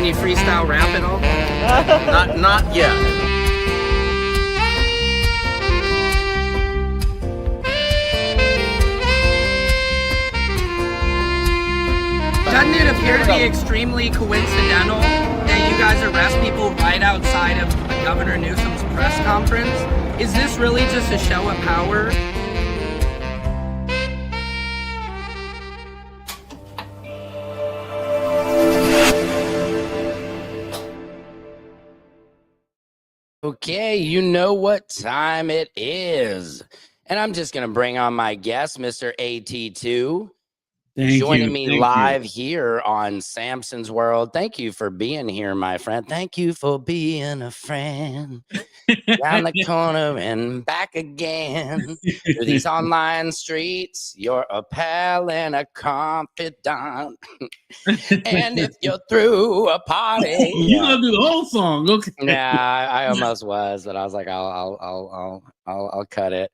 you freestyle rap at all? Not yet. Doesn't it appear to be extremely coincidental that you guys arrest people right outside of Governor Newsom's press conference? Is this really just a show of power? Okay, you know what time it is. And I'm just going to bring on my guest, Mr. AT2. Joining me live here on Samson's World. Thank you for being here, my friend. Thank you for being a friend. Down the corner and back again. Through these online streets, you're a pal and a confidant. And if you're through a party, you're gonna do the whole song, okay? Yeah, I almost was, but I was like, I'll cut it.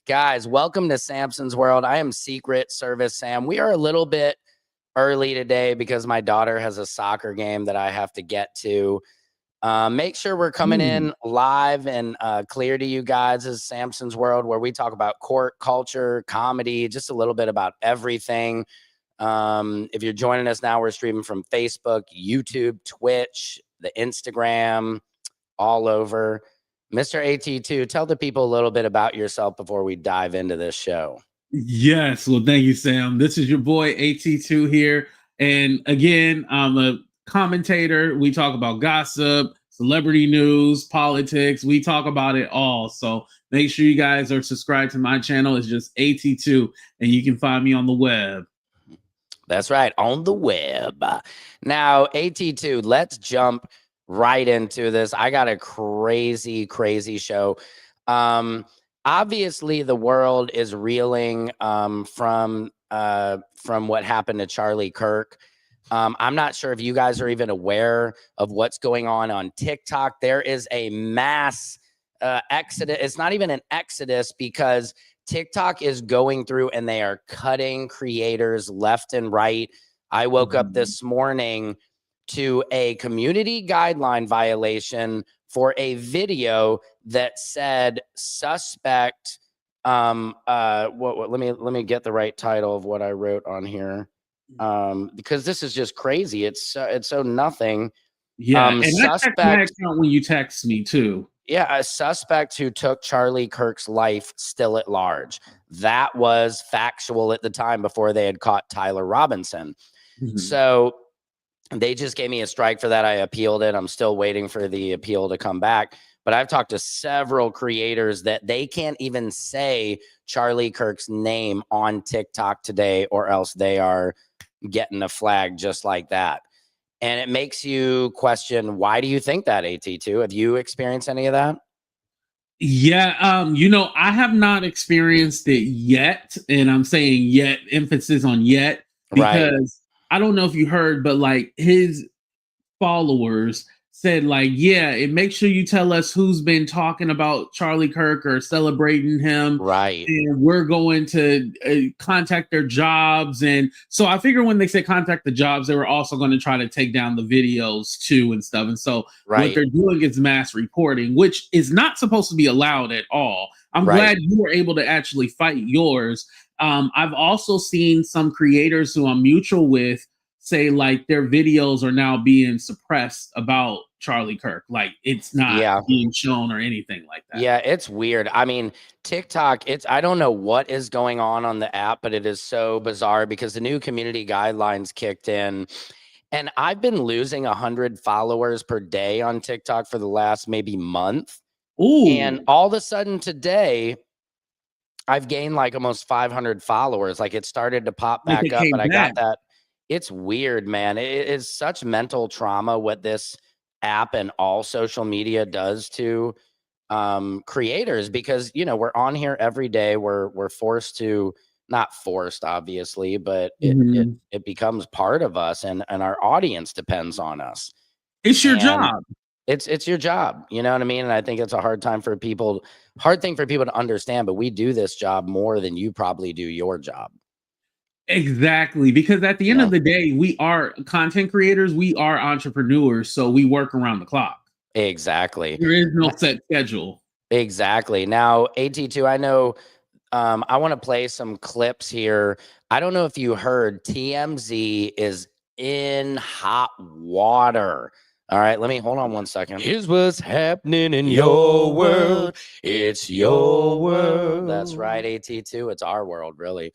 Guys, welcome to Samson's World. I am Secret Service Sam. We are a little bit early today because my daughter has a soccer game that I have to get to. Make sure we're coming in live and clear to you guys. This is Samson's World, where we talk about court culture, comedy, just a little bit about everything. If you're joining us now, we're streaming from Facebook, YouTube, Twitch, the Instagram, all over. Mr. AT2, tell the people a little bit about yourself before we dive into this show. Yes, well, thank you, Sam. This is your boy AT2 here. And again, I'm a commentator. We talk about gossip, celebrity news, politics. We talk about it all. So make sure you guys are subscribed to my channel. It's just AT2, and you can find me on the web. That's right, on the web. Now, AT2, let's jump right into this. I got a crazy show. Obviously the world is reeling from what happened to Charlie Kirk. I'm not sure if you guys are even aware of what's going on TikTok. There is a mass exodus. It's not even an exodus, because TikTok is going through and they are cutting creators left and right. I woke up this morning to a community guideline violation for a video that said suspect. Let me get the right title of what I wrote on here, because this is just crazy. It's so nothing. Yeah, and suspect my account when you text me too. Yeah, a suspect who took Charlie Kirk's life still at large. That was factual at the time before they had caught Tyler Robinson. So they just gave me a strike for that. I appealed it. I'm still waiting for the appeal to come back. But I've talked to several creators that they can't even say Charlie Kirk's name on TikTok today, or else they are getting a flag just like that. And it makes you question, why do you think that, AT2? Have you experienced any of that? Yeah, I have not experienced it yet. And I'm saying yet, emphasis on yet, because I don't know if you heard, but like his followers said, like, yeah, and make sure you tell us who's been talking about Charlie Kirk or celebrating him. Right. And we're going to contact their jobs. And so I figure when they say contact the jobs, they were also going to try to take down the videos too and stuff. And so what they're doing is mass reporting, which is not supposed to be allowed at all. I'm glad you were able to actually fight yours. I've also seen some creators who I'm mutual with say like their videos are now being suppressed about Charlie Kirk. Like it's not being shown or anything like that. Yeah, it's weird. I mean, TikTok, I don't know what is going on the app, but it is so bizarre because the new community guidelines kicked in. And I've been losing 100 followers per day on TikTok for the last maybe month. Ooh. And all of a sudden today, I've gained like almost 500 followers. Like it started to pop back up, but I got that. It's weird, man. It is such mental trauma what this app and all social media does to creators, because, you know, we're on here every day. We're forced to, not forced, obviously, but it becomes part of us, and our audience depends on us. It's your job. It's your job. You know what I mean? And I think it's a hard thing for people to understand, but we do this job more than you probably do your job. Exactly, because at the end of the day, we are content creators, we are entrepreneurs, so we work around the clock. Exactly. There is no set schedule. Exactly. Now, AT2, I know I want to play some clips here. I don't know if you heard, TMZ is in hot water. All right, let me hold on 1 second. Here's what's happening in your world. It's your world. That's right, AT2. It's our world, really.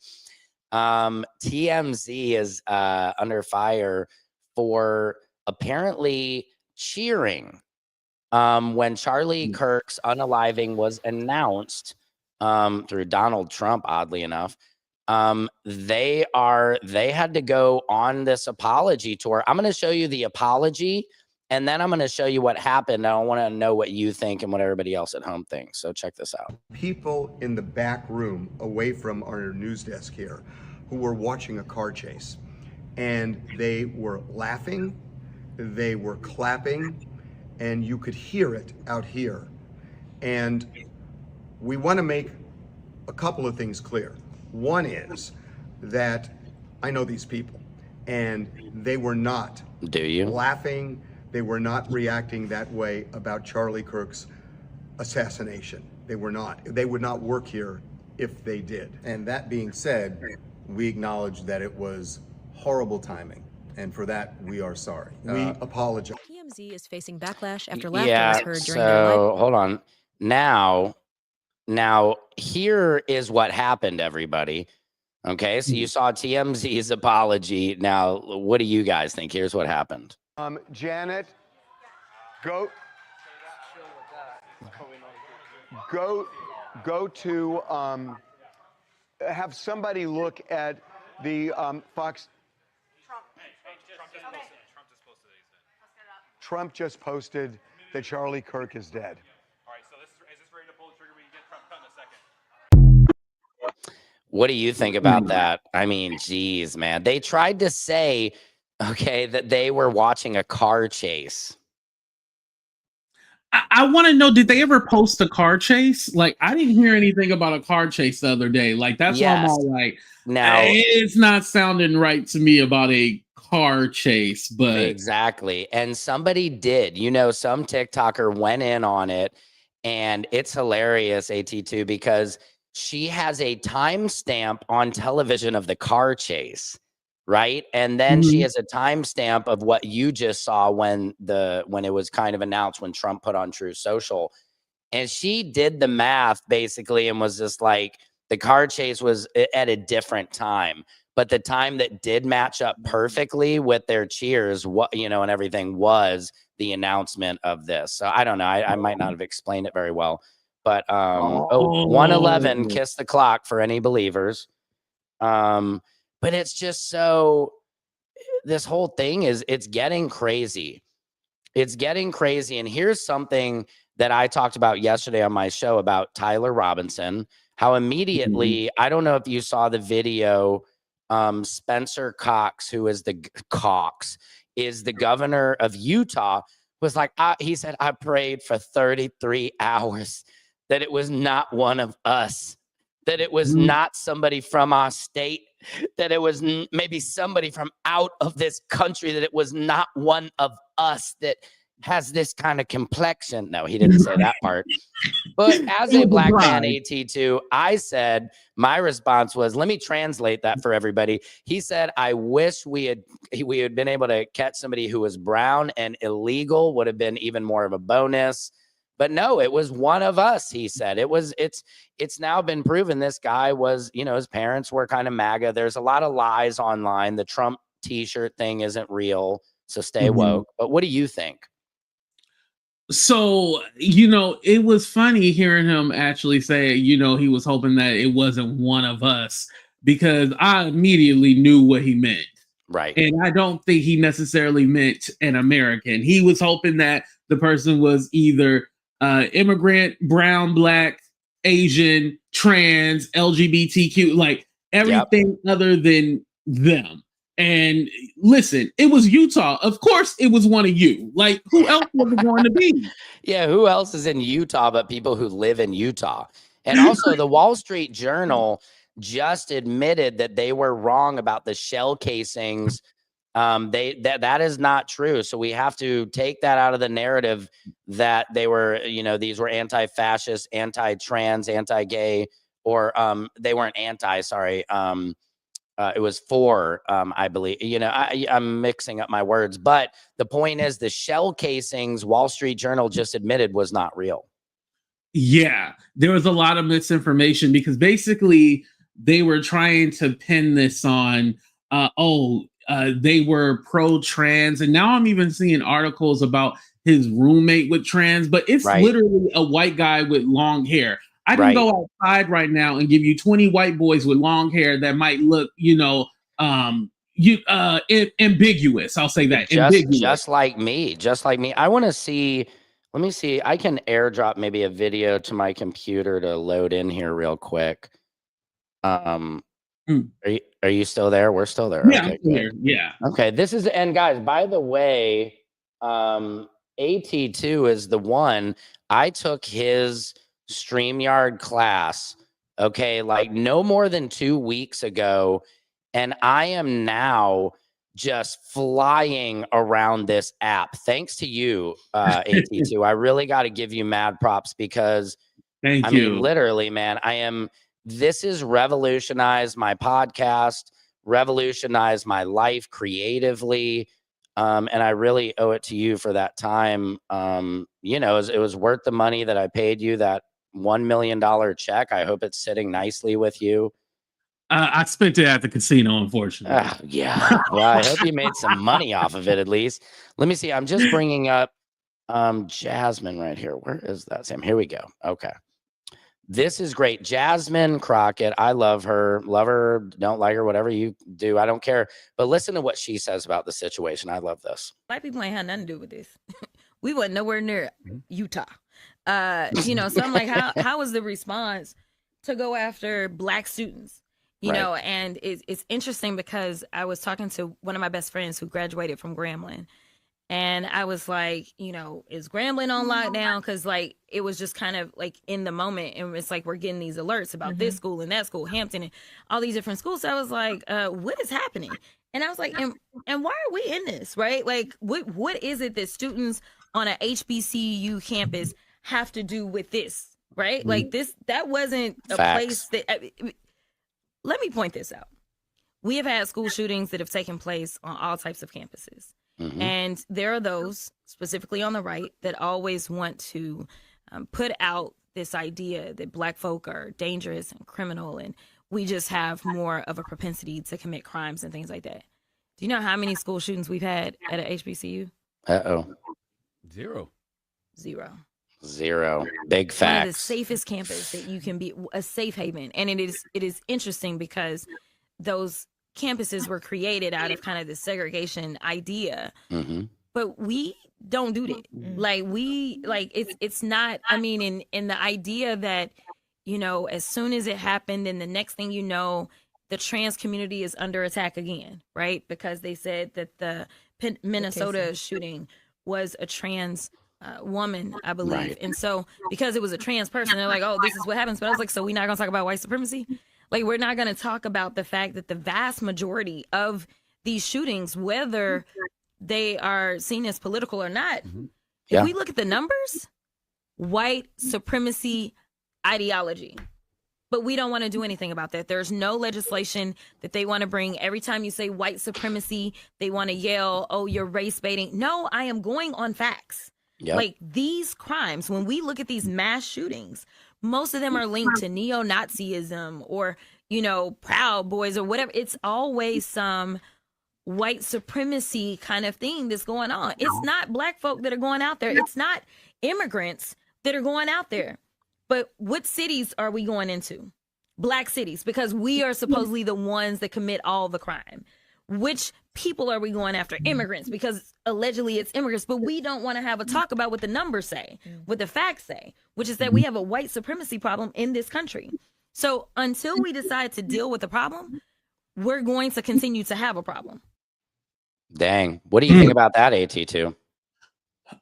TMZ is under fire for apparently cheering when Charlie Kirk's unaliving was announced through Donald Trump, oddly enough. They had to go on this apology tour. I'm going to show you the apology, and then I'm going to show you what happened. I want to know what you think and what everybody else at home thinks. So check this out. People in the back room away from our news desk here who were watching a car chase, and they were laughing, they were clapping, and you could hear it out here. And we want to make a couple of things clear. One is that I know these people, and they were not laughing, they were not reacting that way about Charlie Kirk's assassination. They were not. They would not work here if they did. And that being said, we acknowledge that it was horrible timing, and for that we are sorry. We apologize. TMZ is facing backlash after laughter was heard during their live. Hold on. Now here is what happened, everybody. Okay, so you saw TMZ's apology. Now, what do you guys think? Here's what happened. Janet, go to have somebody look at the Fox. Trump just posted that Charlie Kirk is dead. All right, so is this ready to pull the trigger? We can get Trump cut in a second. What do you think about that? I mean, geez, man. They tried to say, okay, that they were watching a car chase. I want to know, did they ever post a car chase? Like, I didn't hear anything about a car chase the other day. Like, that's why I'm all like, now it's not sounding right to me about a car chase, but exactly. And somebody did, some TikToker went in on it, and it's hilarious, AT2, because she has a timestamp on television of the car chase, right? And then she has a timestamp of what you just saw when it was kind of announced, when Trump put on True Social. And she did the math basically and was just like, the car chase was at a different time, but the time that did match up perfectly with their cheers, and everything, was the announcement of this. So I don't know. I might not have explained it very well, but 111, kiss the clock for any believers. But it's just so, this whole thing it's getting crazy. It's getting crazy. And here's something that I talked about yesterday on my show about Tyler Robinson, how immediately, I don't know if you saw the video, Spencer Cox, who is the governor of Utah, was like, he said, I prayed for 33 hours that it was not one of us, that it was not somebody from our state, that it was maybe somebody from out of this country, that it was not one of us that has this kind of complexion. No, he didn't say that part. But as a black man, AT2, I said, my response was, let me translate that for everybody. He said, I wish we had been able to catch somebody who was brown and illegal, would have been even more of a bonus. But no, it was one of us, he said. It's now been proven this guy was, his parents were kind of MAGA. There's a lot of lies online. The Trump t-shirt thing isn't real, so stay woke. But what do you think? So, it was funny hearing him actually say, he was hoping that it wasn't one of us, because I immediately knew what he meant. Right. And I don't think he necessarily meant an American. He was hoping that the person was either immigrant, brown, black, Asian, trans, LGBTQ, like everything other than them. And listen, it was Utah. Of course, it was one of you. Like, who else was it going to be? Yeah, who else is in Utah but people who live in Utah? And also, the Wall Street Journal just admitted that they were wrong about the shell casings. That is not true. So we have to take that out of the narrative that they were, these were anti-fascist, anti-trans, anti-gay, or they weren't anti, sorry. It was for, I believe, I'm mixing up my words, but the point is the shell casings, Wall Street Journal just admitted was not real. Yeah, there was a lot of misinformation because basically they were trying to pin this on, they were pro-trans. And now I'm even seeing articles about his roommate with trans, but it's literally a white guy with long hair. I can go outside right now and give you 20 white boys with long hair that might look, ambiguous. I'll say that. Just like me. I want to see. Let me see. I can airdrop maybe a video to my computer to load in here real quick. Are you still there? We're still there. Yeah, okay, I'm here. Yeah. Okay. And guys, by the way, AT2 is the one. I took his StreamYard class, okay, like no more than 2 weeks ago, and I am now just flying around this app thanks to you, AT2. I really got to give you mad props because I mean, literally, man, this has revolutionized my podcast, revolutionized my life creatively. And I really owe it to you for that time. It was worth the money that I paid you, that $1 million check. I hope it's sitting nicely with you. I spent it at the casino, unfortunately. Yeah. Well, I hope you made some money off of it at least. Let me see. I'm just bringing up Jasmine right here. Where is that, Sam? Here we go. Okay. This is great. Jasmine Crockett. I love her. Love her. Don't like her. Whatever you do. I don't care. But listen to what she says about the situation. I love this. Black people ain't had nothing to do with this. We wasn't nowhere near Utah. So I'm like, how was the response to go after black students? And it's interesting because I was talking to one of my best friends who graduated from Grambling. And I was like, is Grambling on lockdown? Because like it was just kind of like in the moment, and it's like we're getting these alerts about this school and that school, Hampton, and all these different schools. So I was like, what is happening? And I was like, and why are we in this, right? Like, what is it that students on a HBCU campus have to do with this, right? Like that wasn't a place that. Let me point this out. We have had school shootings that have taken place on all types of campuses. And there are those, specifically on the right, that always want to put out this idea that black folk are dangerous and criminal, and we just have more of a propensity to commit crimes and things like that. Do you know how many school shootings we've had at a HBCU? Zero. Big facts. One of the safest campus that you can be, a safe haven. And it is interesting because those campuses were created out of kind of the segregation idea. But we don't do that. It's not, in the idea that, as soon as it happened, and the next thing you know, the trans community is under attack again, right? Because they said that the Minnesota shooting was a trans woman, I believe. Right. And so because it was a trans person, they're like, oh, this is what happens. But I was like, so we're not going to talk about white supremacy? Like, we're not going to talk about the fact that the vast majority of these shootings, whether they are seen as political or not, if we look at the numbers, white supremacy ideology. But we don't want to do anything about that. There's no legislation that they want to bring. Every time you say white supremacy, they want to yell, oh, you're race baiting. No, I am going on facts. Yep. Like, these crimes, when we look at these mass shootings, most of them are linked to neo-Nazism or, Proud Boys or whatever. It's always some white supremacy kind of thing that's going on. It's not black folk that are going out there. It's not immigrants that are going out there. But what cities are we going into? Black cities, because we are supposedly the ones that commit all the crime. Which people are we going after? Immigrants, because allegedly it's immigrants, but we don't want to have a talk about what the numbers say, what the facts say, which is that we have a white supremacy problem in this country. So until we decide to deal with the problem, we're going to continue to have a problem. Dang. What do you think about that, AT2?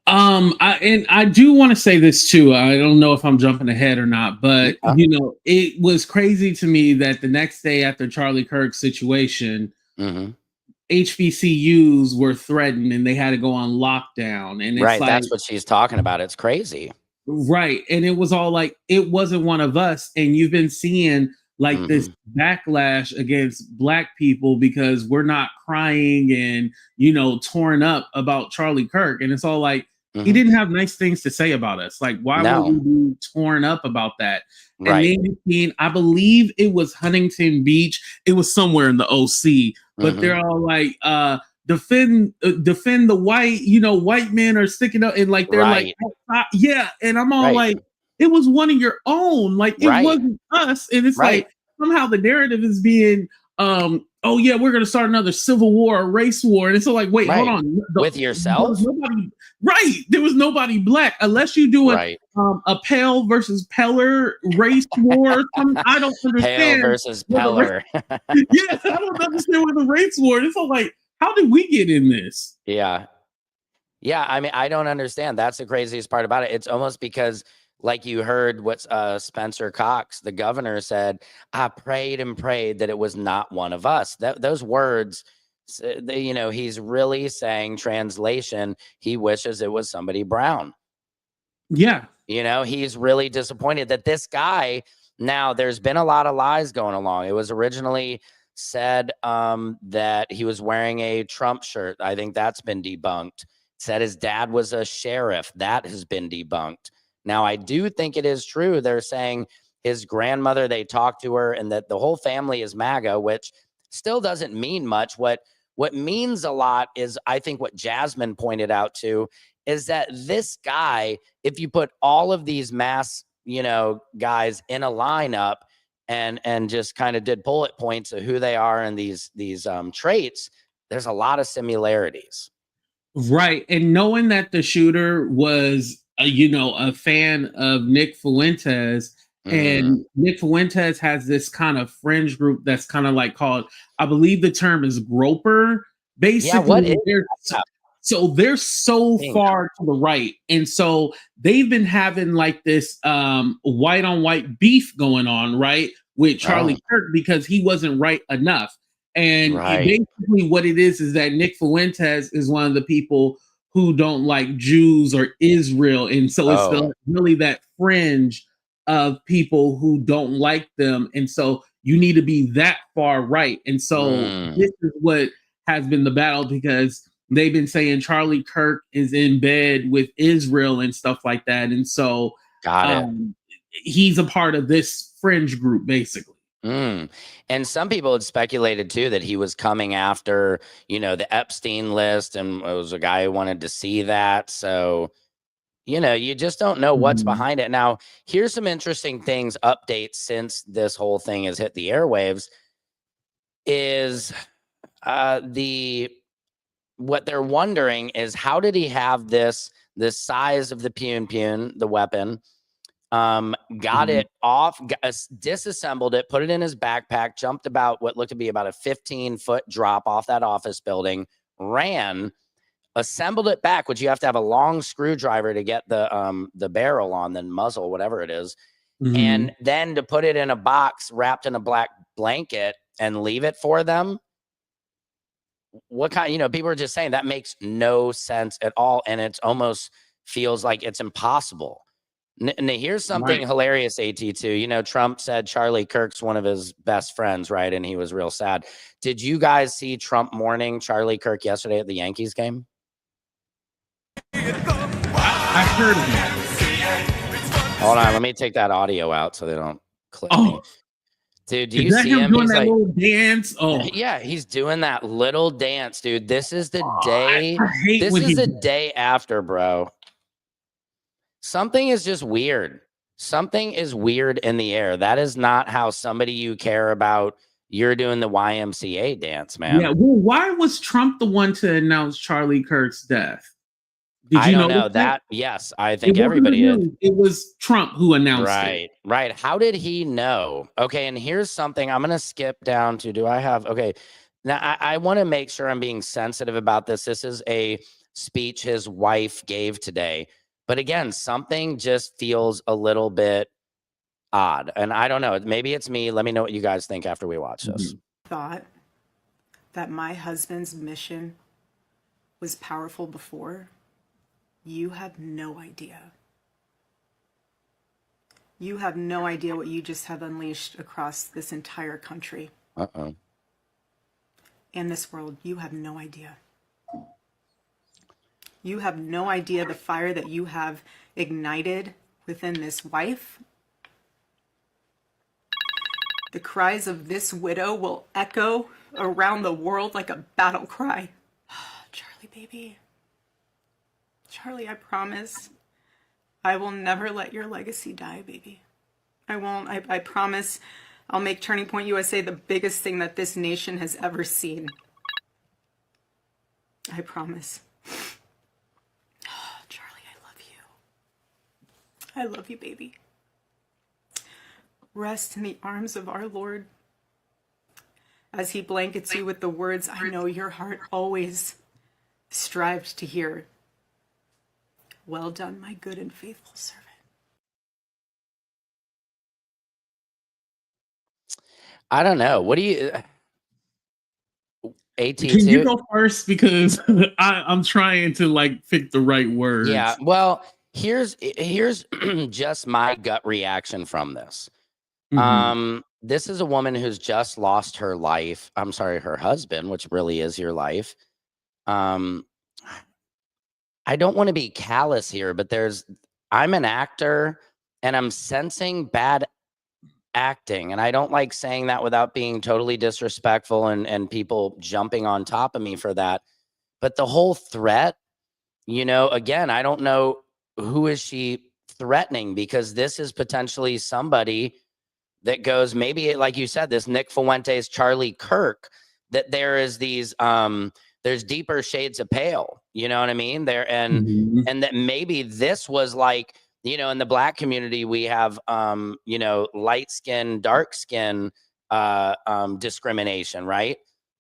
I do want to say this too. I don't know if I'm jumping ahead or not, but you know, it was crazy to me that the next day after Charlie Kirk's situation, HBCUs were threatened and they had to go on lockdown. And it's Right, like, that's what she's talking about. It's crazy. right. And it was all like, it wasn't one of us. And you've been seeing like this backlash against Black people because we're not crying and, you know, torn up about Charlie Kirk. And it's all like, he didn't have nice things to say about us. Like, why would we be torn up about that? Right. And then I believe it was Huntington Beach. It was somewhere in the OC, but they're all like, defend the white, you know, white men are sticking up, and like they're like, yeah, and I'm all like, it was one of your own, like it wasn't us, and it's like somehow the narrative is being, oh yeah, we're gonna start another civil war, a race war, and it's so like, wait, hold on, with yourself, there was nobody Black unless you do a Pale versus Peller race war. I don't understand. Pale versus Peller. Yeah, I don't understand what the race war. It's all like, how did we get in this? Yeah. I mean, I don't understand. That's the craziest part about it. It's almost because, like you heard what Spencer Cox, the governor, said, I prayed and prayed that it was not one of us. Those words, you know, he's really saying, translation, he wishes it was somebody brown. Yeah. You know, he's really disappointed that this guy, now there's been a lot of lies going along. It was originally said that he was wearing a Trump shirt. I think that's been debunked. Said his dad was a sheriff. That has been debunked. Now, I do think it is true. They're saying his grandmother, they talked to her, and that the whole family is MAGA, which still doesn't mean much. What means a lot is, I think what Jasmine pointed out too, is that this guy, if you put all of these mass, you know, guys in a lineup, and just kind of did bullet points of who they are and these traits, there's a lot of similarities. Right. And knowing that the shooter was, you know, a fan of Nick Fuentes, and Nick Fuentes has this kind of fringe group that's kind of like called, I believe the term is groper. Basically, so they're so far to the right. And so they've been having like this white on white beef going on, right, with Charlie Kirk because he wasn't right enough. And basically what it is that Nick Fuentes is one of the people who don't like Jews or Israel. And so it's really that fringe of people who don't like them. And so you need to be that far right. And so this is what has been the battle, because they've been saying Charlie Kirk is in bed with Israel and stuff like that. And so he's a part of this fringe group, basically. And some people had speculated too that he was coming after, you know, the Epstein list, and it was a guy who wanted to see that. So, you know, you just don't know what's behind it. Now, here's some interesting things, updates since this whole thing has hit the airwaves, is what they're wondering is, how did he have this size of the pun, the weapon, got it off, disassembled it, put it in his backpack, jumped about what looked to be about a 15-foot drop off that office building, ran, assembled it back, which you have to have a long screwdriver to get the barrel on, the muzzle, whatever it is, and then to put it in a box wrapped in a black blanket and leave it for them. What kind, you know, people are just saying that makes no sense at all, and it's almost feels like it's impossible. And here's something hilarious, AT2. You know, Trump said Charlie Kirk's one of his best friends, right? And he was real sad. Did you guys see Trump mourning Charlie Kirk yesterday at the Yankees game? I heard of that. Hold on, let me take that audio out so they don't clip me. Dude, do you see him? Doing He's that like, little dance? Yeah, he's doing that little dance, dude. This is the day. This is the day after, bro. Something is just weird. Something is weird in the air. That is not how somebody you care about, you're doing the YMCA dance, man. Yeah, well, why was Trump the one to announce Charlie Kirk's death? Did you know that? Yes, I think everybody did. It was Trump who announced it. Right. How did he know? Okay, and here's something I'm going to skip down to. Do I have? Okay, now I want to make sure I'm being sensitive about this. This is a speech his wife gave today. But again, something just feels a little bit odd. And I don't know. Maybe it's me. Let me know what you guys think after we watch this. Thought that my husband's mission was powerful before. You have no idea. You have no idea what you just have unleashed across this entire country. Uh-oh. In this world. You have no idea. You have no idea the fire that you have ignited within this wife. The cries of this widow will echo around the world like a battle cry. Charlie, baby. Charlie, I promise I will never let your legacy die, baby. I won't. I promise I'll make Turning Point USA the biggest thing that this nation has ever seen. I promise. Charlie, I love you. I love you, baby. Rest in the arms of our Lord as he blankets you with the words I know your heart always strived to hear. Well done, my good and faithful servant. I don't know. What do you... AT2? Can you go first? Because I'm trying to like pick the right words. Yeah, well, here's just my gut reaction from this. This is a woman who's just lost her life. I'm sorry, her husband, which really is your life. I don't want to be callous here, but I'm an actor and I'm sensing bad acting. And I don't like saying that without being totally disrespectful and people jumping on top of me for that. But the whole threat, you know, again, I don't know who is she threatening, because this is potentially somebody that goes, maybe like you said, this Nick Fuentes, Charlie Kirk, that there is these, there's deeper shades of pale, you know what I mean? There, and that maybe this was like, you know, in the Black community, we have, you know, light skin, dark skin, discrimination, right?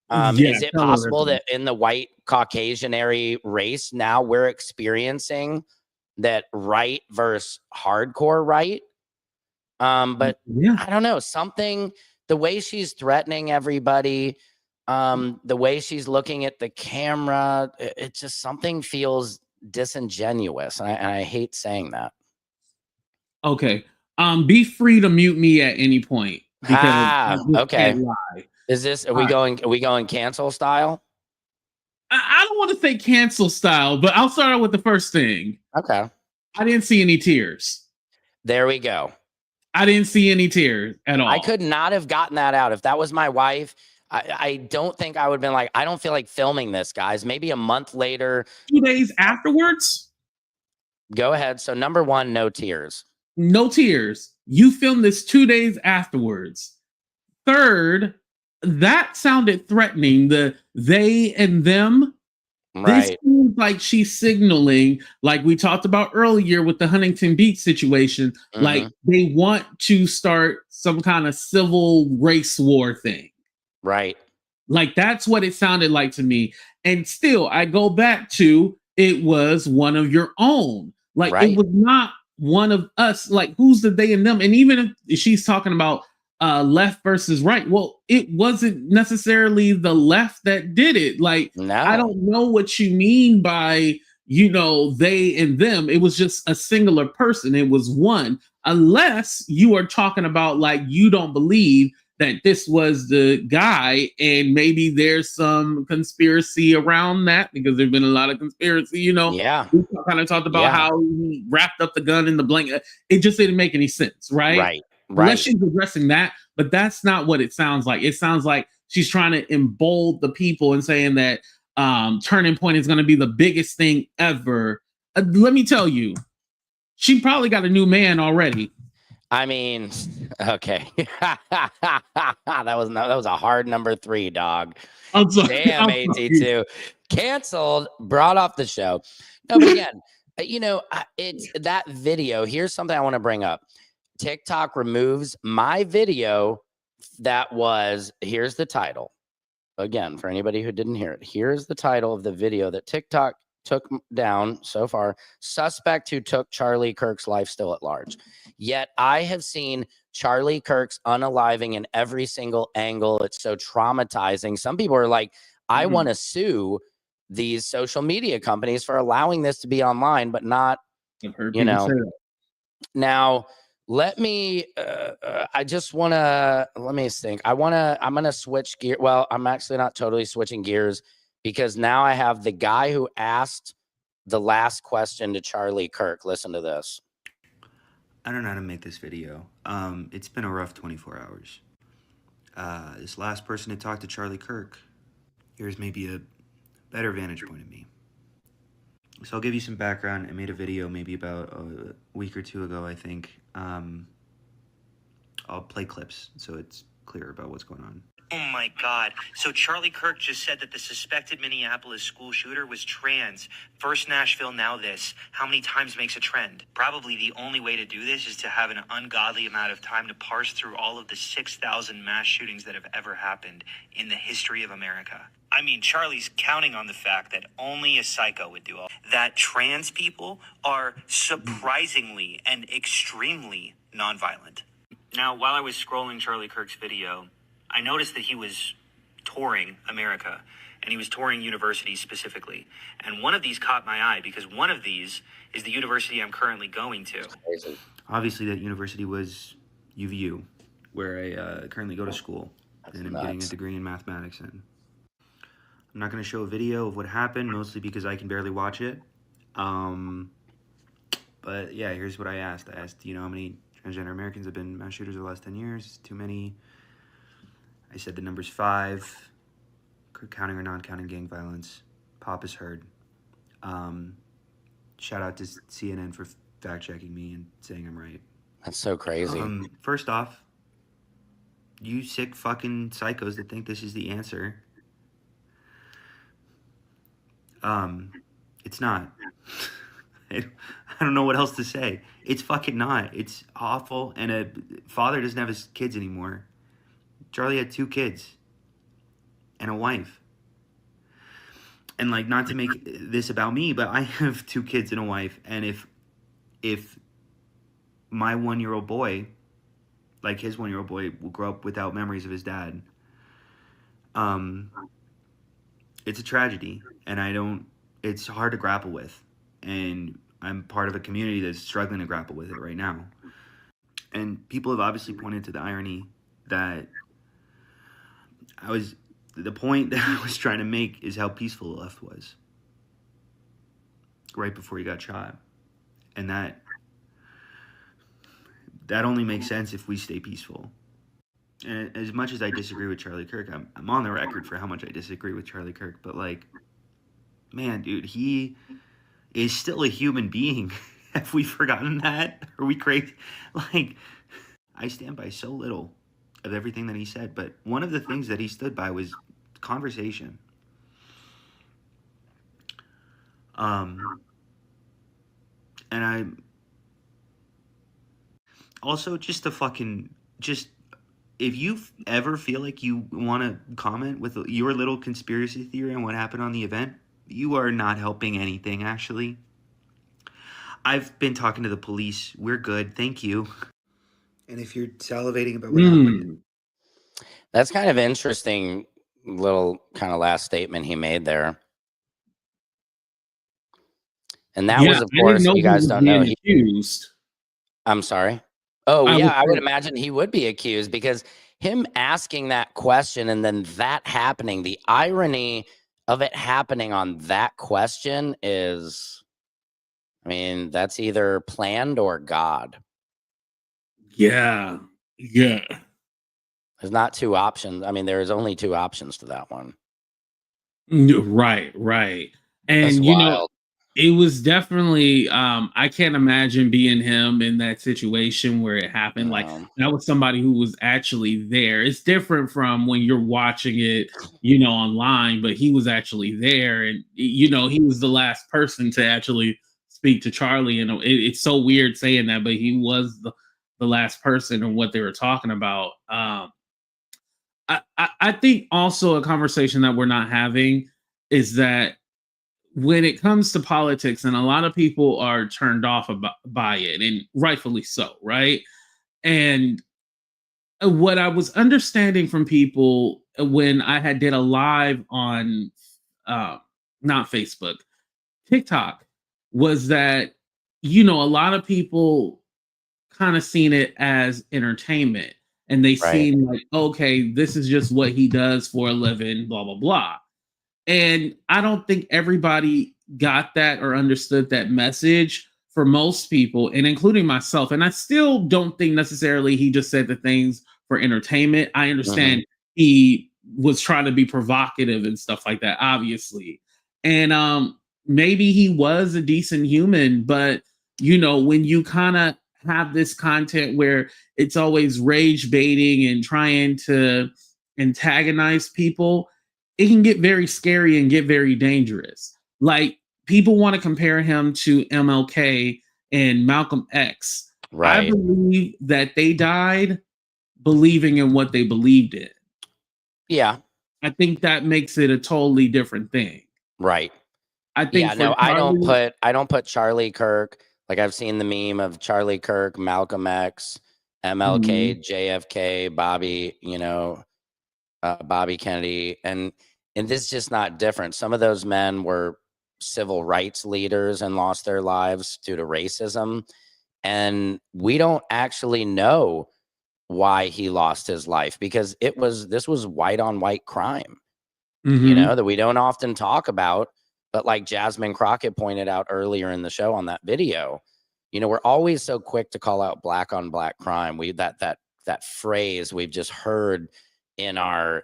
Is it possible that in the white Caucasianary race, now we're experiencing that right versus hardcore right? But yeah. I don't know, something, the way she's threatening everybody, the way she's looking at the camera, it just, something feels disingenuous. And I hate saying that. Okay. Be free to mute me at any point. Okay. Is this, are we going cancel style? I don't want to say cancel style, but I'll start out with the first thing. Okay. I didn't see any tears. There we go. I didn't see any tears at all. I could not have gotten that out. If that was my wife, I don't think I would have been like, I don't feel like filming this, guys. Maybe a month later. 2 days afterwards? Go ahead. So number one, no tears. No tears. You filmed this 2 days afterwards. Third, that sounded threatening. The they and them. Right. This seems like she's signaling, like we talked about earlier with the Huntington Beach situation, like they want to start some kind of civil race war thing. Right. Like that's what it sounded like to me. And still, I go back to, it was one of your own. Like it was not one of us. Like who's the they and them? And even if she's talking about left versus right, well, it wasn't necessarily the left that did it. Like, no. I don't know what you mean by, you know, they and them. It was just a singular person. It was one, unless you are talking about like, you don't believe that this was the guy, and maybe there's some conspiracy around that, because there's been a lot of conspiracy, you know. Yeah. We kind of talked about how he wrapped up the gun in the blanket. It just didn't make any sense, right? Right. Unless she's addressing that, but that's not what it sounds like. It sounds like she's trying to embolden the people and saying that Turning Point is going to be the biggest thing ever. Let me tell you, she probably got a new man already. I mean, okay. that was a hard number 3, dog. I'm sorry. Damn, AT2. Canceled, brought off the show. No, but again, you know, it's that video. Here's something I want to bring up. TikTok removes my video that was, here's the title. Again, for anybody who didn't hear it, here's the title of the video that TikTok took down so far. Suspect who took Charlie Kirk's life still at large. Yet I have seen Charlie Kirk's unaliving in every single angle. It's so traumatizing. Some people are like, I want to sue these social media companies for allowing this to be online, but not, you know. Now, let me, I just want to, let me think. I'm going to switch gear. Well, I'm actually not totally switching gears because now I have the guy who asked the last question to Charlie Kirk. Listen to this. I don't know how to make this video. It's been a rough 24 hours. This last person to talk to Charlie Kirk, here's maybe a better vantage point of me. So I'll give you some background. I made a video maybe about a week or two ago, I think. I'll play clips so it's clear about what's going on. Oh my God. So Charlie Kirk just said that the suspected Minneapolis school shooter was trans. First Nashville, now this. How many times makes a trend? Probably the only way to do this is to have an ungodly amount of time to parse through all of the 6,000 mass shootings that have ever happened in the history of America. I mean, Charlie's counting on the fact that only a psycho would do all that. Trans people are surprisingly and extremely nonviolent. Now, while I was scrolling Charlie Kirk's video, I noticed that he was touring America, and he was touring universities specifically. And one of these caught my eye because one of these is the university I'm currently going to. Obviously, that university was UVU, where I currently go to school, and I'm getting a degree in mathematics in. I'm not going to show a video of what happened, mostly because I can barely watch it. But yeah, here's what I asked. I asked, do you know how many transgender Americans have been mass shooters over the last 10 years? Too many. I said the number's 5, counting or non-counting gang violence. Pop is heard. Shout out to CNN for fact-checking me and saying I'm right. That's so crazy. First off, you sick fucking psychos that think this is the answer. It's not. I don't know what else to say. It's fucking not. It's awful, and a father doesn't have his kids anymore. Charlie had 2 kids and a wife. And like, not to make this about me, but I have 2 kids and a wife. And if my 1-year-old boy, like his 1-year-old boy, will grow up without memories of his dad, it's a tragedy. And it's hard to grapple with. And I'm part of a community that's struggling to grapple with it right now. And people have obviously pointed to the irony that the point that I was trying to make is how peaceful the left was right before he got shot. And that only makes sense if we stay peaceful. And as much as I disagree with Charlie Kirk, I'm on the record for how much I disagree with Charlie Kirk, but like, man, dude, he is still a human being. Have we forgotten that? Are we crazy? Like, I stand by so little of everything that he said, but one of the things that he stood by was conversation. And I also just if you ever feel like you want to comment with your little conspiracy theory on what happened on the event, you are not helping anything, actually. I've been talking to the police. We're good. Thank you. And if you're salivating about what happened. That's kind of interesting little kind of last statement he made there. And that was, of course, you guys don't know. Accused. I'm sorry. Oh, I would imagine he would be accused because him asking that question and then that happening, the irony of it happening on that question is, I mean, that's either planned or God. Yeah. There's not 2 options. I mean, there's only 2 options to that one. Right. And that's you wild. know, it was definitely I can't imagine being him in that situation where it happened. Like, that was somebody who was actually there. It's different from when you're watching it, online, but he was actually there, and he was the last person to actually speak to Charlie. And it's so weird saying that, but he was the last person and what they were talking about. I think also a conversation that we're not having is that when it comes to politics, and a lot of people are turned off by it, and rightfully so, right? And what I was understanding from people when I had did a live on not Facebook, TikTok, was that a lot of people kind of seen it as entertainment, and they seen like, okay, this is just what he does for a living, blah blah blah. And I don't think everybody got that or understood that message for most people, and including myself. And I still don't think necessarily he just said the things for entertainment. I understand he was trying to be provocative and stuff like that, obviously. And maybe he was a decent human, but when you kind of have this content where it's always rage baiting and trying to antagonize people, it can get very scary and get very dangerous. Like, people want to compare him to MLK and Malcolm X. Right. I believe that they died believing in what they believed in. Yeah. I think that makes it a totally different thing. Right. I think I don't put Charlie Kirk, like I've seen the meme of Charlie Kirk, Malcolm X, MLK, JFK, Bobby, Bobby Kennedy, and this is just not different. Some of those men were civil rights leaders and lost their lives due to racism. And we don't actually know why he lost his life, because this was white on white crime, that we don't often talk about. But like Jasmine Crockett pointed out earlier in the show on that video, we're always so quick to call out black on black crime. That phrase we've just heard in our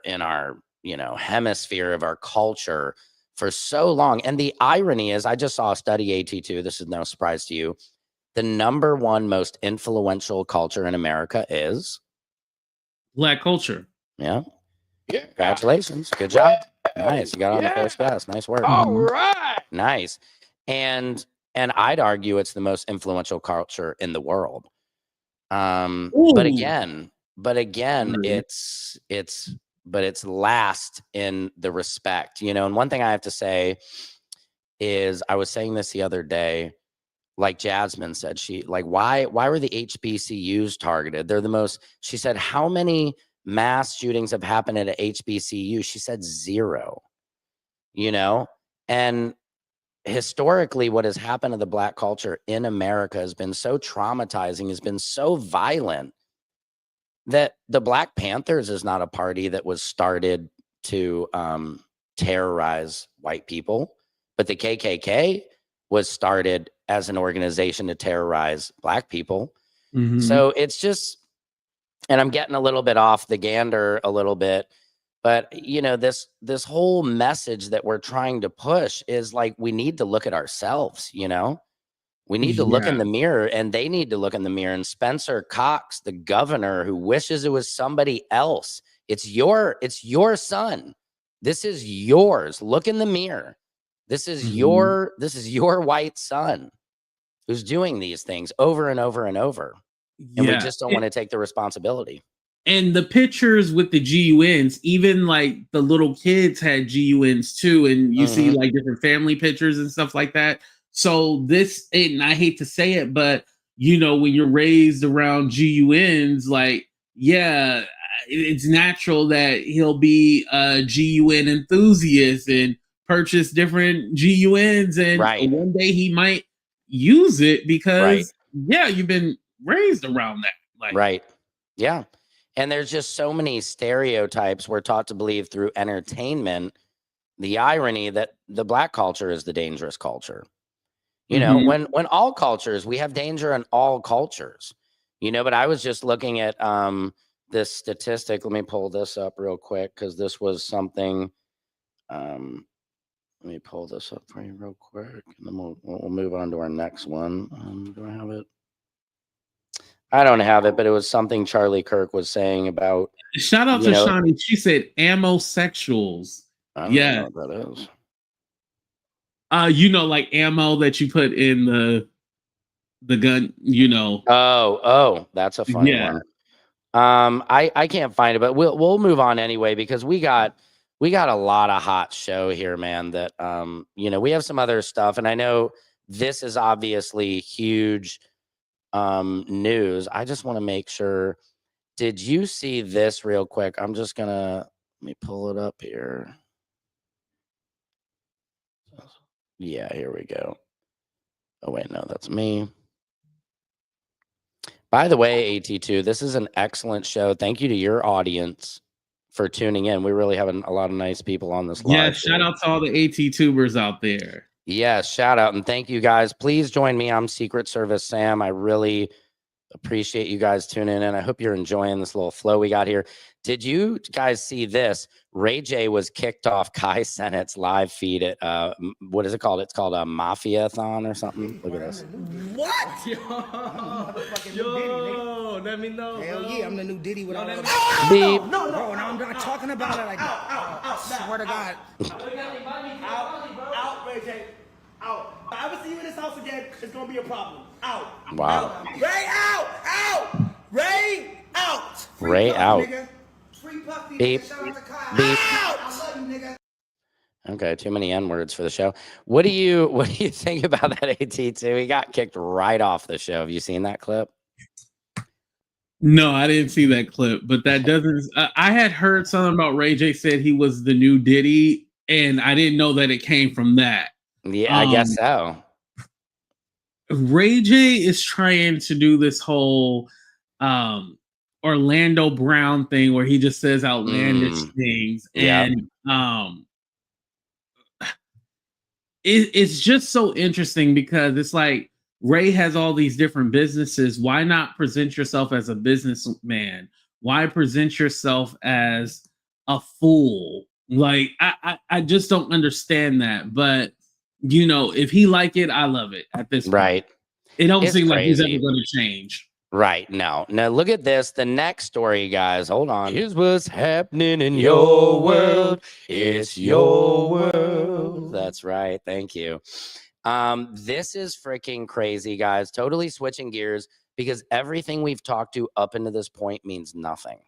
hemisphere of our culture for so long. And the irony is, I just saw a study, AT2, this is no surprise to you, the number one most influential culture in America is Black culture. Yeah. Congratulations. Good job. Nice. You got on the first pass. Nice work. All right. Nice. And I'd argue it's the most influential culture in the world. But again, it's last in the respect, and one thing I have to say is, I was saying this the other day, like Jasmine said, why were the HBCUs targeted? They're the most, she said, how many mass shootings have happened at a HBCU? She said 0, and historically what has happened to the black culture in America has been so traumatizing, has been so violent, that the Black Panthers is not a party that was started to terrorize white people, but the KKK was started as an organization to terrorize black people. So it's just, and I'm getting a little bit off the gander a little bit, but this whole message that we're trying to push is like, we need to look at ourselves, we need to look in the mirror, and they need to look in the mirror. And Spencer Cox, the governor, who wishes it was somebody else, it's your son. This is yours. Look in the mirror. This is your white son who's doing these things over and over and over. And we just don't want to take the responsibility. And the pictures with the GUNs, even like the little kids had GUNs too. And you see like different family pictures and stuff like that. So this, and I hate to say it, but when you're raised around GUNs, like, it's natural that he'll be a GUN enthusiast and purchase different GUNs, and one day he might use it because you've been raised around that. Yeah. And there's just so many stereotypes we're taught to believe through entertainment. The irony that the black culture is the dangerous culture. When all cultures, we have danger in all cultures, but I was just looking at this statistic. Let me pull this up real quick, because this was something. Let me pull this up for you real quick, and then we'll move on to our next one. Do I have it? I don't have it, but it was something Charlie Kirk was saying about. Shout out to Shawnee. She said ammosexuals. I don't know what that is. Like ammo that you put in the gun, Oh, that's a funny one. I can't find it, but we'll move on anyway, because we got we got a lot of hot show here, man, that, you know, we have some other stuff. And I know this is obviously huge news. I just want to make sure. Did you see this real quick? I'm just going to, let me pull it up here. Yeah, here we go. Oh, wait, no, that's me. By the way, AT2, this is an excellent show. Thank you to your audience for tuning in. We really have a lot of nice people on this live. Yeah, shout out to all the AT tubers out there. Yes, shout out and thank you guys. Please join me. I'm Secret Service Sam. I really appreciate you guys tuning in. I hope you're enjoying this little flow we got here. Did you guys see this? Ray J was kicked off Kai Sennett's live feed at what is it called? It's called a Mafia-thon or something. Look at this. What? Yo, let me know. Hell yeah, I'm the new Diddy with all that. Beep. No, bro, and I'm not talking about it like I swear to God. Out, Ray J. Out. If I ever see you in this house again, it's gonna be a problem. Out. Wow. Out. Ray out! Out! Ray out! Free Ray Puffy, out. Nigga. Free Puffy, Beep. nigga. Shout out to Kyle. Beep. Out! I love you, nigga. Okay, too many N-words for the show. What do you think about that AT2? He got kicked right off the show. Have you seen that clip? No, I didn't see that clip, but that doesn't. I had heard something about Ray J said he was the new Diddy, and I didn't know that it came from that. Yeah, I guess so. Ray J is trying to do this whole Orlando Brown thing where he just says outlandish things, and it's just so interesting because it's like Ray has all these different businesses. Why not present yourself as a businessman? Why present yourself as a fool? Like I just don't understand that. But you know, if he like it, I love it at this point. Right. It don't It's seem like he's ever crazy. going to change. Right. No, look at this. The next story, guys. Hold on. Here's what's happening in your world. It's your world. That's right. Thank you. This is freaking crazy, guys. Totally switching gears because everything we've talked to up into this point means nothing.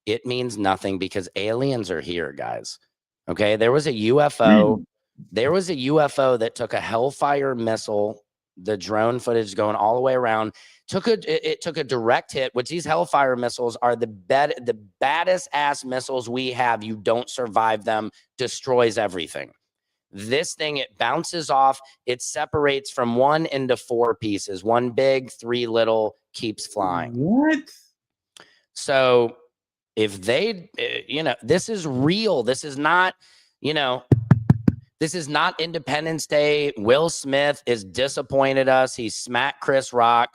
It means nothing because aliens are here, guys. Okay. There was a UFO. There was a UFO that took a Hellfire missile. The drone footage going all the way around it took a direct hit, which these Hellfire missiles are the baddest ass missiles we have. You don't survive them, destroys everything. This thing, it bounces off, it separates from 1 into 4 pieces, 1 big, 3 little, keeps flying. What? So if they, you know, this is real. This is not, you know, this is not Independence Day. Will Smith is disappointed us. He smacked Chris Rock.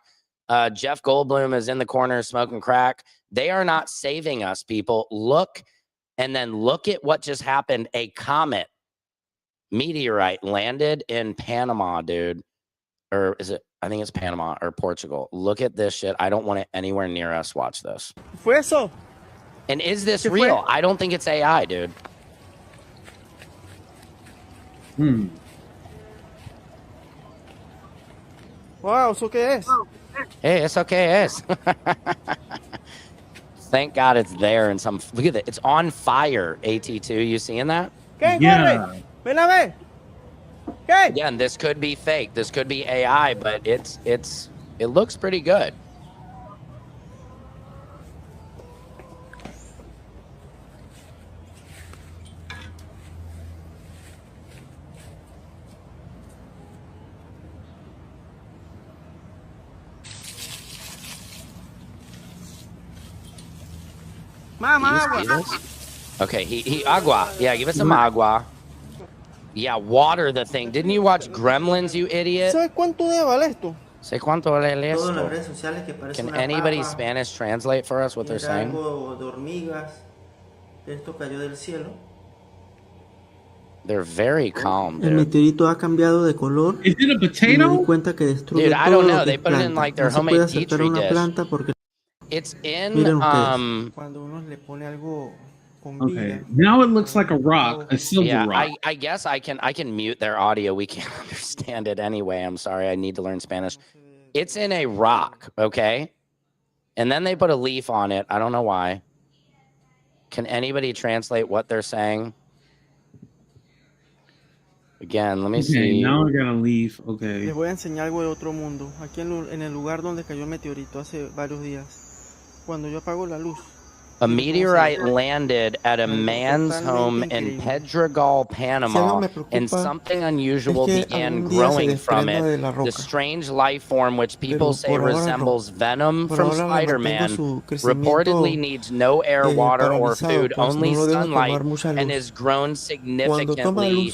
Jeff Goldblum is in the corner smoking crack. They are not saving us, people. Look, and then look at what just happened. A comet, meteorite landed in Panama, dude. Or is it? I think it's Panama or Portugal. Look at this shit. I don't want it anywhere near us. Watch this. Fue eso? And is this real? I don't think it's AI, dude. Wow, ¿eso qué es? Hey, it's okay, es. Thank God it's there in some. Look at it. It's on fire. AT2. You seeing that? ¿Qué? Yeah. Ven a ver. ¿Qué? Again, this could be fake. This could be AI, but it looks pretty good. Mama, Do you see this? Okay, he agua. Yeah, give it some agua. Yeah, water the thing. Didn't you watch Gremlins, you idiot? ¿Sabes cuánto vale esto? Sé cuánto vale esto. Can anybody Spanish translate for us what they're saying? They're very calm, dude. El meteorito ha cambiado de color. Is it a potato? Me di cuenta que destruye Dude, I don't todo know. lo que They es put it in planta. like their No se homemade puede acercar petri una dish. planta porque It's in miren ustedes. Cuando uno le pone algo con Okay. vida. Now it looks like a rock, a silver yeah, rock. I guess I can mute their audio. We can't understand it anyway. I'm sorry. I need to learn Spanish. It's in a rock, okay? And then they put a leaf on it. I don't know why. Can anybody translate what they're saying? Again, let me see. Now I gotta leave. Okay. Les voy a enseñar algo de otro mundo. Aquí en el lugar donde cayó el meteorito hace varios días. Cuando yo apago la luz. A meteorite landed at a man's home in Pedregal, Panama, and something unusual began growing from it. The strange life form, which people say resembles Venom from Spider-Man, reportedly needs no air, water, or food, only sunlight, and has grown significantly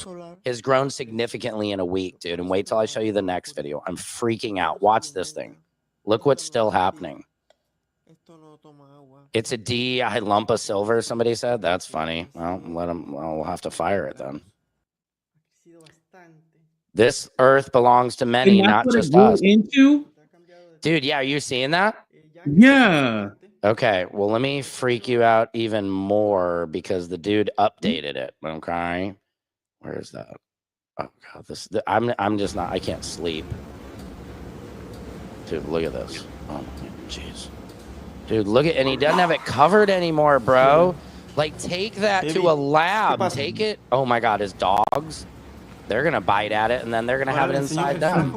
in a week, dude. And wait till I show you the next video. I'm freaking out. Watch this thing. Look what's still happening. It's a DEI lump of silver, somebody said. That's funny. Well, we'll have to fire it then. This earth belongs to many, not just us. Dude, yeah, are you seeing that? Yeah. Okay, well, let me freak you out even more because the dude updated it. Okay. Where is that? Oh god, I'm just not, I can't sleep. Dude, look at this. Oh jeez. Dude, look at, and he doesn't have it covered anymore, bro. Like, take that to a lab. Take it. Oh my god, his dogs, they're gonna bite at it and then they're gonna have it inside them.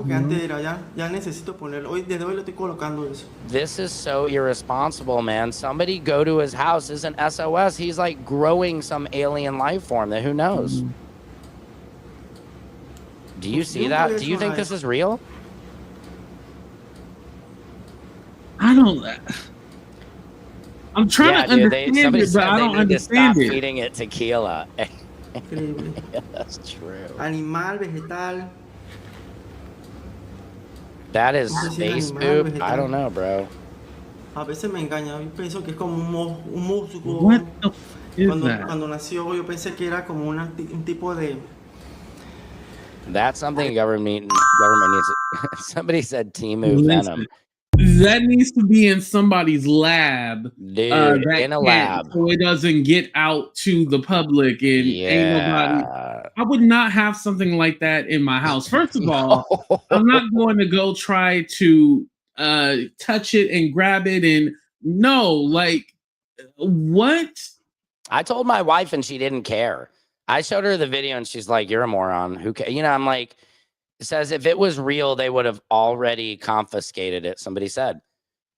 This is so irresponsible, man. Somebody go to his house. This is an SOS. He's like growing some alien life form that who knows. Do you see that? Do you think this is real? I don't. I'm trying to understand it, but I don't understand it. Stop feeding it tequila. Yeah, that's true. Animal, vegetal. That is space poop. I don't know, bro. A veces me engaña. Yo pienso que es como un músico. What the f is that? Cuando nació, yo pensé que era como un tipo de. That's something government needs. Somebody said Timu Venom. That needs to be in somebody's lab, dude. In a lab, so it doesn't get out to the public. And ain't nobody. I would not have something like that in my house. First of all, I'm not going to go try to touch it and grab it. And no, like, what? I told my wife and she didn't care. I showed her the video and she's like, "You're a moron. Who cares?" You know, I'm like. It says if it was real, they would have already confiscated it. Somebody said,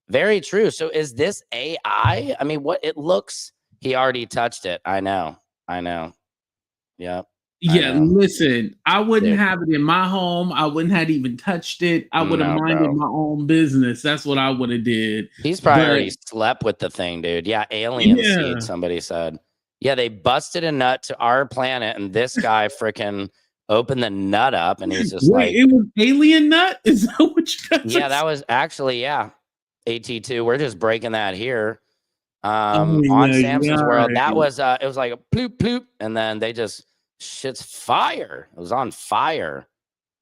very true. So is this AI? I mean, what it looks, he already touched it. I know. Yep. Yeah. Listen, I wouldn't have it in my home. I wouldn't have even touched it. I would have minded my own business. That's what I would have did. He's probably already slept with the thing, dude. Yeah. Alien seed. Somebody said, yeah, they busted a nut to our planet. And this guy freaking open the nut up and he's just like, it was alien nut. Is that what you guys yeah, that was actually, AT2. We're just breaking that here. On Samson's World. That was it was like a ploop ploop, and then they just shit's fire. It was on fire.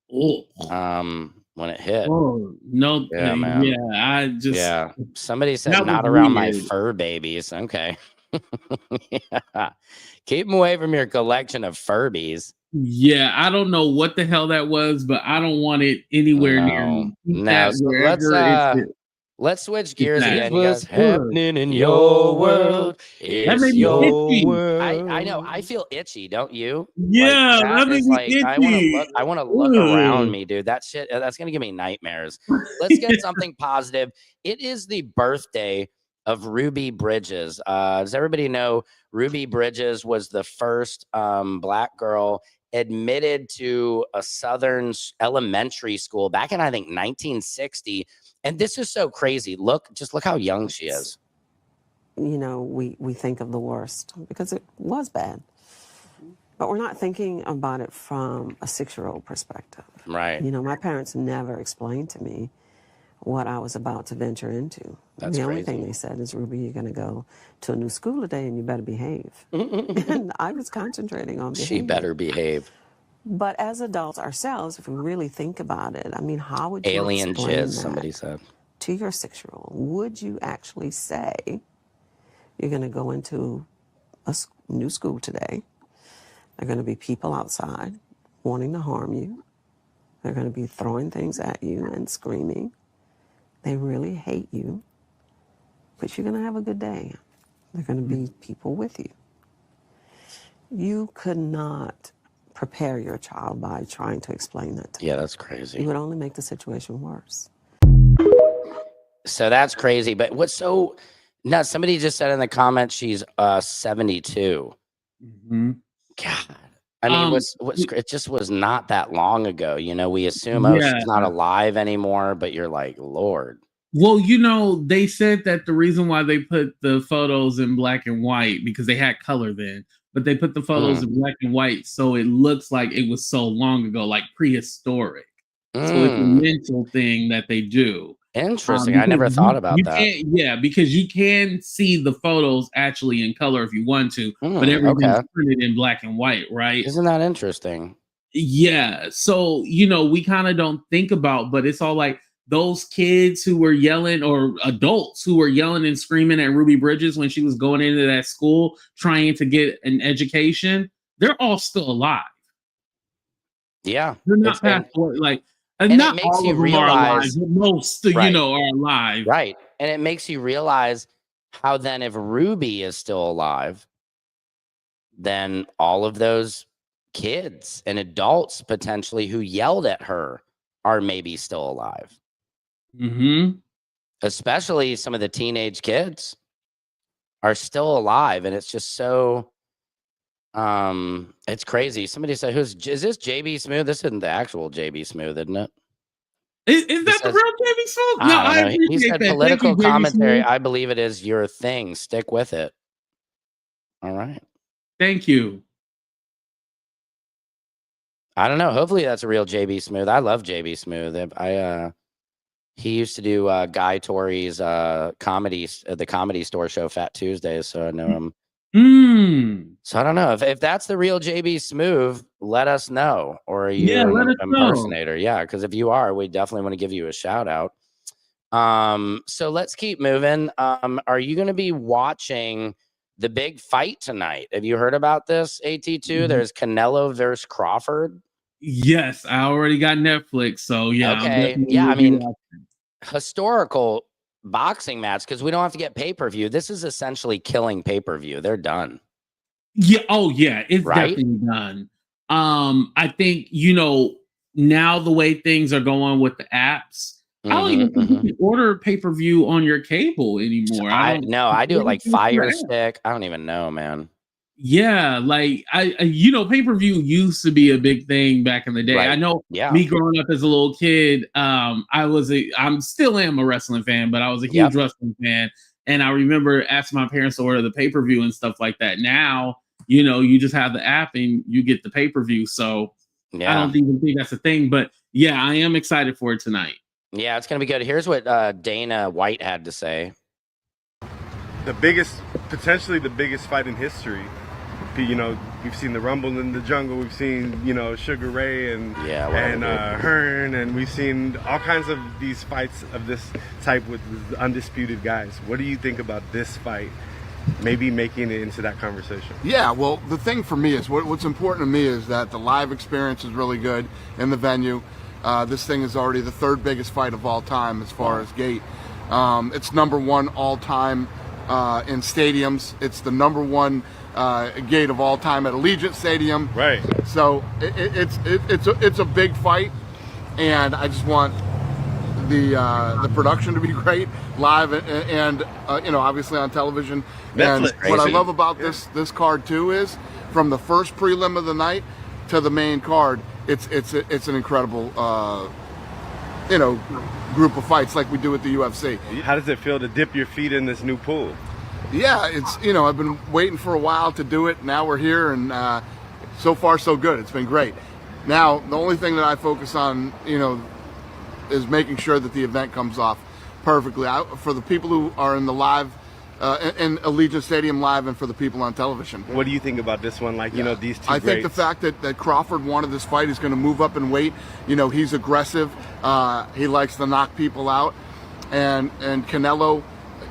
When it hit. Oh no, yeah, man. Somebody said not around my fur babies. Okay. Yeah. Keep them away from your collection of Furbies. Yeah, I don't know what the hell that was, but I don't want it anywhere near me. No, so let's switch gears again. What's happening in your world? It's your world. I know. I feel itchy, don't you? Yeah, like, that is like I want to look around me, dude. That shit, that's gonna give me nightmares. Let's get something positive. It is the birthday of Ruby Bridges. Does everybody know Ruby Bridges was the first black girl admitted to a Southern elementary school back in, I think, 1960. And this is so crazy. Just look how young she is. You know, we think of the worst because it was bad. But we're not thinking about it from a 6-year-old perspective. Right. You know, my parents never explained to me what I was about to venture into. That's the only crazy. thing they said is, Ruby, you're going to go to a new school today and you better behave. And I was concentrating on behavior. She better behave. But as adults ourselves, if we really think about it, I mean, how would you alien explain jizz, that somebody said, to your 6-year-old? Would you actually say you're going to go into a new school today? There are going to be people outside wanting to harm you. They're going to be throwing things at you and screaming. They really hate you, but you're going to have a good day. They're going to be people with you. You could not prepare your child by trying to explain that to them. Yeah, that's crazy. You would only make the situation worse. So that's crazy. But what's so nuts? Somebody just said in the comments she's 72. Mm-hmm. God. I mean, it just was not that long ago. You know, we assume, oh, she's not alive anymore, but you're like, Lord. Well, you know, they said that the reason why they put the photos in black and white, because they had color then, but they put the photos in black and white so it looks like it was so long ago, like prehistoric. So it's a mental thing that they do. Interesting. I never thought about that. Yeah, because you can see the photos actually in color if you want to, but everything's printed in black and white, right? Isn't that interesting? Yeah. So, you know, we kind of don't think about, but it's all like those kids who were yelling, or adults who were yelling and screaming at Ruby Bridges when she was going into that school trying to get an education, they're all still alive. Yeah. They're not past like, and not it makes all you of them realize, are alive, but most, you know, are alive. Right. And it makes you realize how then if Ruby is still alive, then all of those kids and adults potentially who yelled at her are maybe still alive. Mm-hmm. Especially some of the teenage kids are still alive. And it's just so, it's crazy. Somebody said, is this JB Smooth? This isn't the actual JB Smooth, isn't it? Is that the real JB Smooth? No, I appreciate he said that. political Thank you, JB commentary. Smooth. I believe it is your thing. Stick with it. All right. Thank you. I don't know. Hopefully that's a real JB Smooth. I love JB Smooth. He used to do Guy Tori's comedy, the Comedy Store show, Fat Tuesdays. So I know him. So I don't know if that's the real JB Smooth. Let us know, or are you an impersonator? Yeah, because if you are, we definitely want to give you a shout out. So let's keep moving. Are you going to be watching the big fight tonight? Have you heard about this? AT2. There's Canelo versus Crawford. Yes, I already got Netflix, so yeah. Okay, yeah. I mean, historical boxing match, because we don't have to get pay-per-view. This is essentially killing pay-per-view. They're done. Yeah. Oh yeah, it's definitely done. I think, you know, now the way things are going with the apps, I don't even think you can order pay-per-view on your cable anymore. I do it like Fire Stick. I don't even know, man. Yeah, like you know, pay-per-view used to be a big thing back in the day. Right. I know me growing up as a little kid, I'm still am a wrestling fan, but I was a huge wrestling fan. And I remember asking my parents to order the pay-per-view and stuff like that. Now, you know, you just have the app and you get the pay-per-view. So I don't even think that's a thing. But yeah, I am excited for it tonight. Yeah, it's going to be good. Here's what Dana White had to say. Potentially the biggest fight in history. You know, we've seen the Rumble in the Jungle. We've seen, you know, Sugar Ray and Hearn, and we've seen all kinds of these fights of this type with undisputed guys. What do you think about this fight? Maybe making it into that conversation. Yeah, well, the thing for me is what's important to me is that the live experience is really good in the venue. This thing is already the third biggest fight of all time as far as gate. It's #1 all time in stadiums. It's the #1 gate of all time at Allegiant Stadium. Right. So it's a big fight, and I just want the production to be great live and you know, obviously on television. Netflix. And what I love about this card too is from the first prelim of the night to the main card, it's an incredible you know, group of fights like we do at the UFC. How does it feel to dip your feet in this new pool? Yeah, it's, you know, I've been waiting for a while to do it. Now we're here, and so far so good. It's been great. Now the only thing that I focus on, you know, is making sure that the event comes off perfectly. For the people who are in the live, in Allegiant Stadium live, and for the people on television. What do you think about this one? Like, you know, these two I think the fact that Crawford wanted this fight, he's going to move up in weight. You know, he's aggressive. He likes to knock people out. And Canelo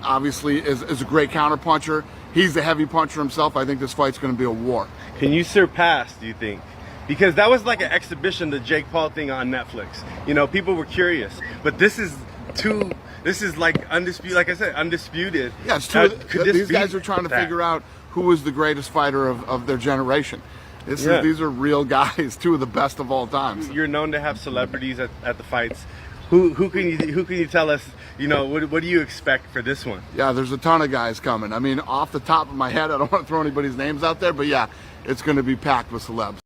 obviously is a great counterpuncher. He's a heavy puncher himself. I think this fight's going to be a war. Can you surpass, do you think? Because that was like an exhibition, the Jake Paul thing on Netflix. You know, people were curious. But this is two This is like undisputed. Like I said, undisputed. Yeah, it's true. Could this These be guys are trying to that? figure out who was the greatest fighter of their generation. These are real guys, two of the best of all times. You're known to have celebrities at the fights. Who can you tell us? You know, what do you expect for this one? Yeah, there's a ton of guys coming. I mean, off the top of my head, I don't want to throw anybody's names out there, but yeah, it's going to be packed with celebs.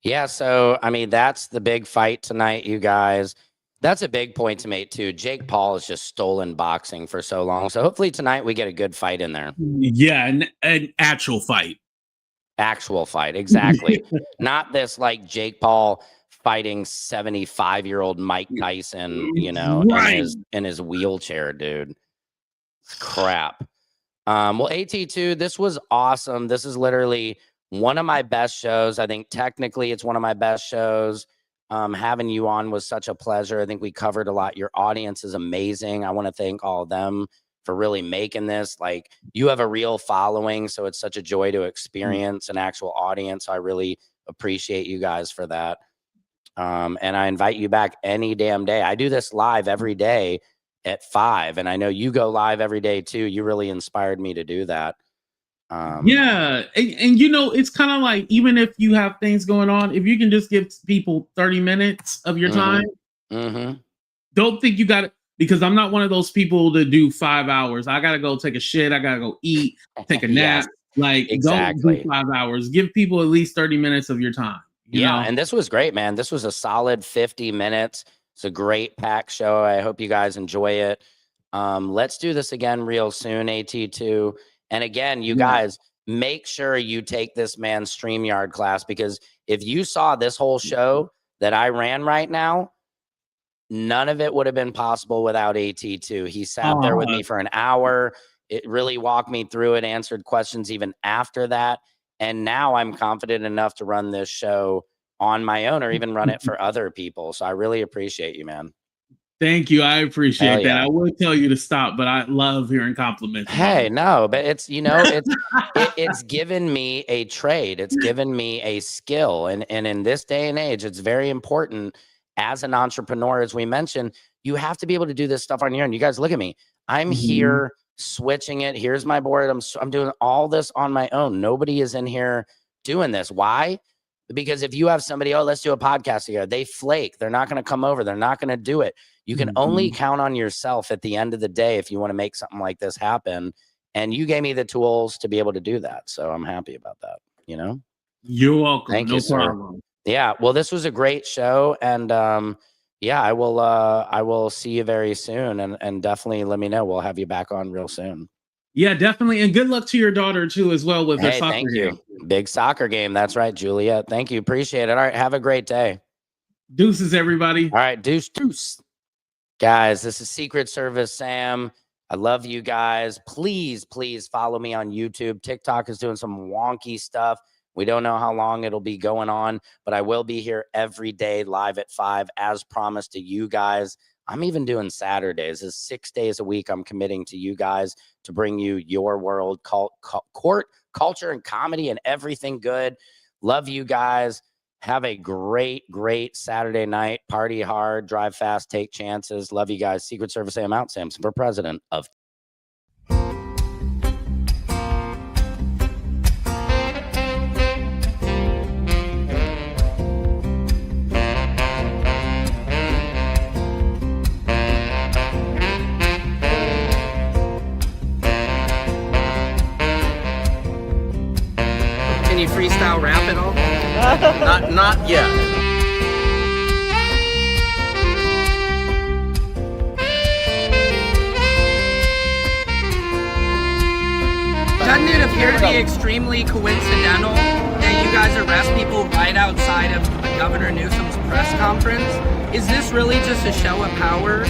Yeah, so I mean, that's the big fight tonight, you guys. That's a big point to make too. Jake Paul has just stolen boxing for so long, so hopefully tonight we get a good fight in there. Yeah, an actual fight. Actual fight, exactly. Not this like Jake Paul fighting 75-year-old Mike Tyson, you know, right. in his wheelchair, dude. Crap. Well, AT2, this was awesome. This is literally one of my best shows. I think technically it's one of my best shows. Having you on was such a pleasure. I think we covered a lot. Your audience is amazing. I want to thank all of them for really making this. Like, you have a real following, so it's such a joy to experience an actual audience. I really appreciate you guys for that. And I invite you back any damn day. I do this live every day at 5, and I know you go live every day too. You really inspired me to do that. Yeah, and you know, it's kind of like, even if you have things going on, if you can just give people 30 minutes of your time, don't think you got it, because I'm not one of those people to do 5 hours. I gotta go take a shit. I gotta go eat, take a nap. Like, exactly. Don't do 5 hours. Give people at least 30 minutes of your time. You know? And this was great, man. This was a solid 50 minutes. It's a great packed show. I hope you guys enjoy it. Let's do this again real soon, AT2. And again, you guys, make sure you take this man's StreamYard class, because if you saw this whole show that I ran right now, none of it would have been possible without AT2. He sat there with me for an hour. It really walked me through it, answered questions even after that. And now I'm confident enough to run this show on my own, or even run it for other people. So I really appreciate you, man. Thank you. I appreciate that. Yeah. I would tell you to stop, but I love hearing compliments. Hey, no, but it's, you know, it's given me a trade. It's given me a skill. And in this day and age, it's very important as an entrepreneur, as we mentioned, you have to be able to do this stuff on your own. You guys, look at me. I'm here switching it. Here's my board. I'm doing all this on my own. Nobody is in here doing this. Why? Because if you have somebody, oh, let's do a podcast together, they flake. They're not going to come over. They're not going to do it. You can only count on yourself at the end of the day if you want to make something like this happen. And you gave me the tools to be able to do that. So I'm happy about that. You know, you're welcome. Thank no you, sir. problem. Yeah. Well, this was a great show. And yeah, I will see you very soon. And definitely let me know. We'll have you back on real soon. Yeah, definitely. And good luck to your daughter too, as well, with her soccer thank game. you. Big soccer game. That's right, Juliet. Thank you. Appreciate it. All right. Have a great day. Deuces, everybody. All right. Deuce. Guys, this is Secret Service Sam. I love you guys. Please follow me on YouTube. TikTok is doing some wonky stuff. We don't know how long it'll be going on, but I will be here every day live at 5, as promised to you guys. I'm even doing Saturdays. It's 6 days a week. I'm committing to you guys to bring you your world, court, culture, and comedy, and everything good. Love you guys. Have a great Saturday night. Party hard, drive fast, take chances. Love you guys. Secret Service Sam out. Samson for president of Can you freestyle rap at all? Not yet. Doesn't it appear to be extremely coincidental that you guys arrest people right outside of Governor Newsom's press conference? Is this really just a show of power?